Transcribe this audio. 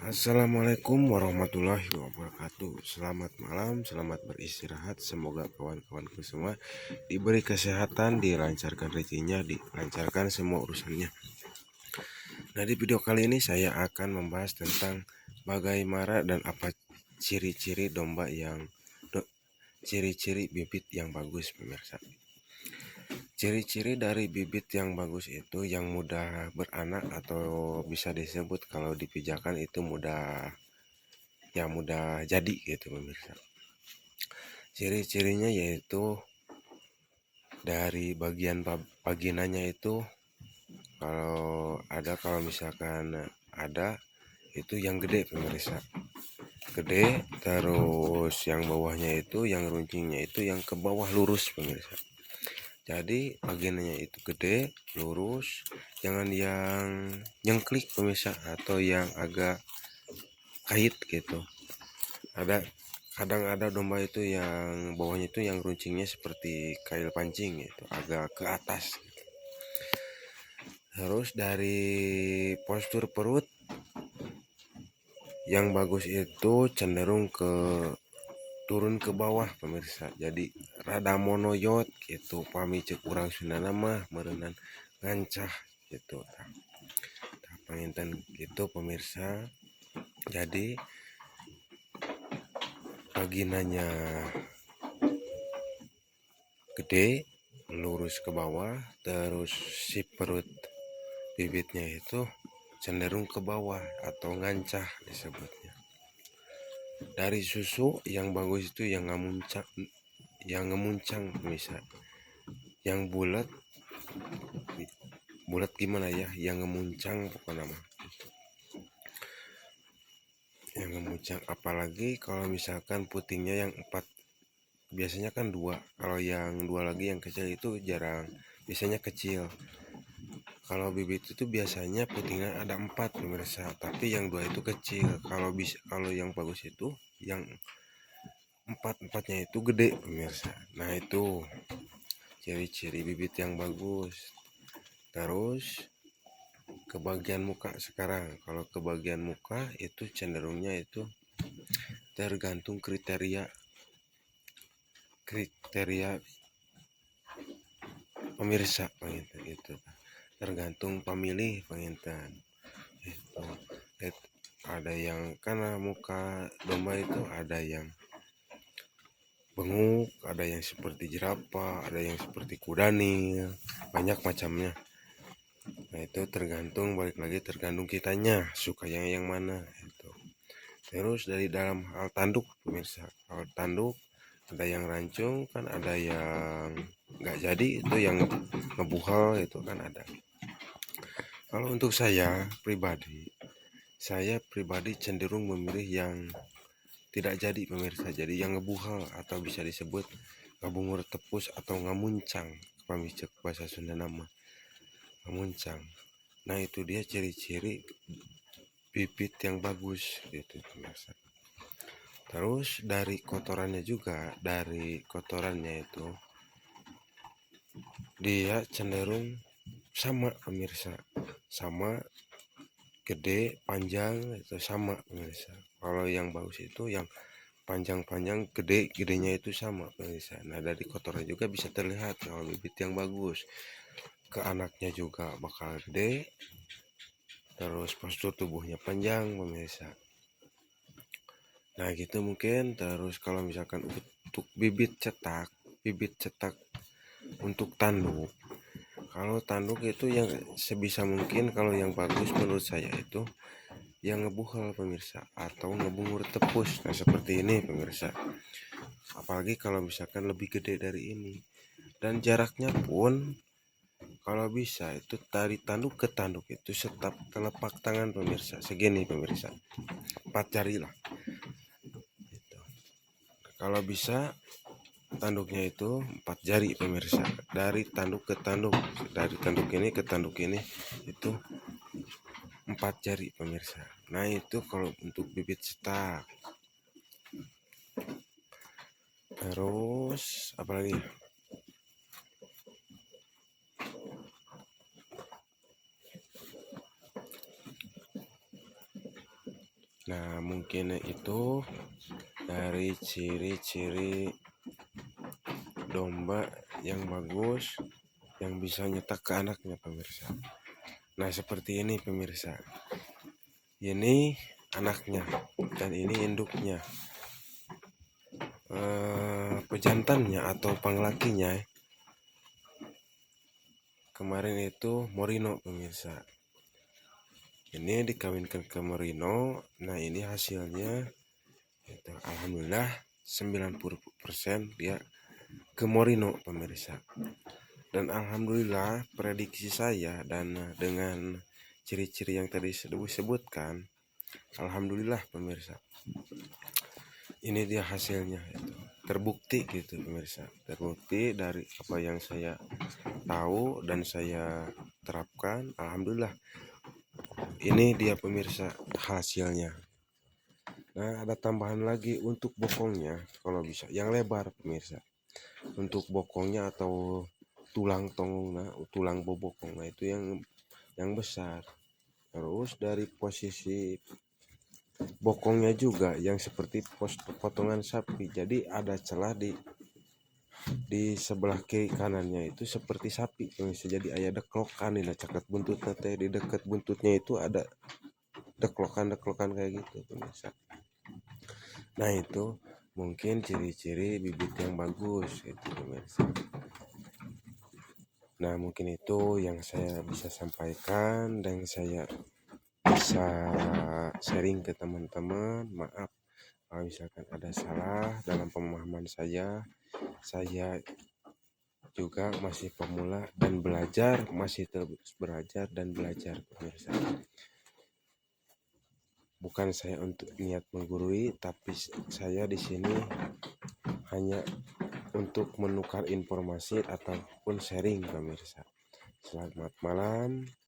Assalamualaikum warahmatullahi wabarakatuh. Selamat malam, selamat beristirahat. Semoga kawan-kawanku semua diberi kesehatan, dilancarkan rezekinya, dilancarkan semua urusannya. Nah, di video kali ini saya akan membahas tentang bagaimana dan apa ciri-ciri ciri-ciri bibit yang bagus, pemirsa. Ciri-ciri dari bibit yang bagus itu yang mudah beranak atau bisa disebut kalau dipijakan itu mudah jadi gitu, pemirsa. Ciri-cirinya yaitu dari bagian vaginanya itu kalau misalkan ada itu yang gede, pemirsa. Gede, terus yang bawahnya itu yang runcingnya itu yang ke bawah lurus, pemirsa. Jadi vaginanya itu gede, lurus, jangan yang nyengklik, pemirsa, atau yang agak kait gitu. Kadang ada domba itu yang bawahnya itu yang runcingnya seperti kail pancing gitu, agak ke atas. Terus dari postur perut yang bagus itu cenderung turun ke bawah, pemirsa. Jadi rada monoyot gitu, pami cek urang Sundana mah meureunnan ngancah gitu. Panginten gitu, pemirsa. Jadi vaginanya gede, lurus ke bawah, terus si perut bibitnya itu cenderung ke bawah atau ngancah disebutnya. Dari susu yang bagus itu yang ngemuncang, bisa yang bulat gimana ya, yang ngemuncang pokoknya mah, yang ngemuncang. Apalagi kalau misalkan putingnya yang 4, biasanya kan 2, kalau yang 2 lagi yang kecil itu jarang, biasanya kecil. Kalau bibit itu biasanya putingnya ada 4, pemirsa, tapi yang 2 itu kecil. Kalau yang bagus itu yang empatnya itu gede, pemirsa. Nah, itu ciri-ciri bibit yang bagus. Terus ke bagian muka sekarang. Kalau ke bagian muka itu cenderungnya itu tergantung kriteria pemirsa, penginten gitu. Tergantung pemilih, penginten. Itu ada yang karena muka domba itu ada yang benguk, ada yang seperti jerapah, ada yang seperti kudanil, banyak macamnya. Nah, itu balik lagi tergantung kitanya suka yang mana itu. Terus dari dalam hal tanduk, pemirsa, hal tanduk ada yang rancung kan, ada yang nggak jadi, itu yang ngebuhal itu kan ada. Kalau untuk saya pribadi cenderung memilih yang tidak jadi, pemirsa. Jadi yang ngebuhal atau bisa disebut ngabungur tepus atau ngamuncang, pamicek bahasa Sunda nama ngamuncang. Nah, itu dia ciri-ciri bibit yang bagus gitu, pemirsa. Terus dari kotorannya itu dia cenderung sama, pemirsa, sama gede panjang itu sama, pemirsa. Kalau yang bagus itu yang panjang-panjang, gedenya itu sama, pemirsa. Nah, dari kotoran juga bisa terlihat kalau bibit yang bagus. Ke anaknya juga bakal gede, terus postur tubuhnya panjang, pemirsa. Nah, gitu mungkin. Terus kalau misalkan untuk bibit cetak untuk tanduk, kalau tanduk itu yang sebisa mungkin kalau yang bagus menurut saya itu yang ngebuhal, pemirsa, atau ngebungur tepus. Nah, seperti ini, pemirsa. Apalagi kalau misalkan lebih gede dari ini, dan jaraknya pun kalau bisa itu dari tanduk ke tanduk itu setap telapak tangan, pemirsa, segini, pemirsa, 4 jari lah gitu. Kalau bisa tanduknya itu 4 jari, pemirsa, dari tanduk ke tanduk, dari tanduk ini ke tanduk ini itu 4 jari, pemirsa. Nah, itu kalau untuk bibit cetak. Terus apalagi? Nah, mungkin itu dari ciri-ciri domba yang bagus yang bisa nyetak ke anaknya, pemirsa. Nah, seperti ini pemirsa. Ini anaknya dan ini induknya. Pejantannya atau panglakinya kemarin itu Morino, pemirsa. Ini dikawinkan ke Merino. Nah, ini hasilnya itu alhamdulillah 90% dia ke Morino, pemirsa. Dan alhamdulillah prediksi saya dan dengan ciri-ciri yang tadi disebutkan, alhamdulillah pemirsa. Ini dia hasilnya itu. Terbukti gitu pemirsa. Terbukti dari apa yang saya tahu dan saya terapkan, alhamdulillah. Ini dia pemirsa hasilnya. Nah, ada tambahan lagi untuk bokongnya kalau bisa yang lebar pemirsa. Untuk bokongnya atau tulang tongongnya, tulang bobokongnya itu yang besar. Terus dari posisi bokongnya juga yang seperti potongan sapi. Jadi ada celah di sebelah kiri kanannya itu seperti sapi pemirsa. Jadi ada deklokan ini caket buntutnya teh, di dekat buntutnya itu ada deklokan kayak gitu pemirsa. Nah, itu mungkin ciri-ciri bibit yang bagus gitu pemirsa. Nah, mungkin itu yang saya bisa sampaikan dan saya bisa sharing ke teman-teman. Maaf kalau misalkan ada salah dalam pemahaman saya juga masih pemula dan belajar, masih terus belajar dan belajar pemirsa. Bukan saya untuk niat menggurui, tapi saya di sini hanya untuk menukar informasi ataupun sharing pemirsa. Selamat malam.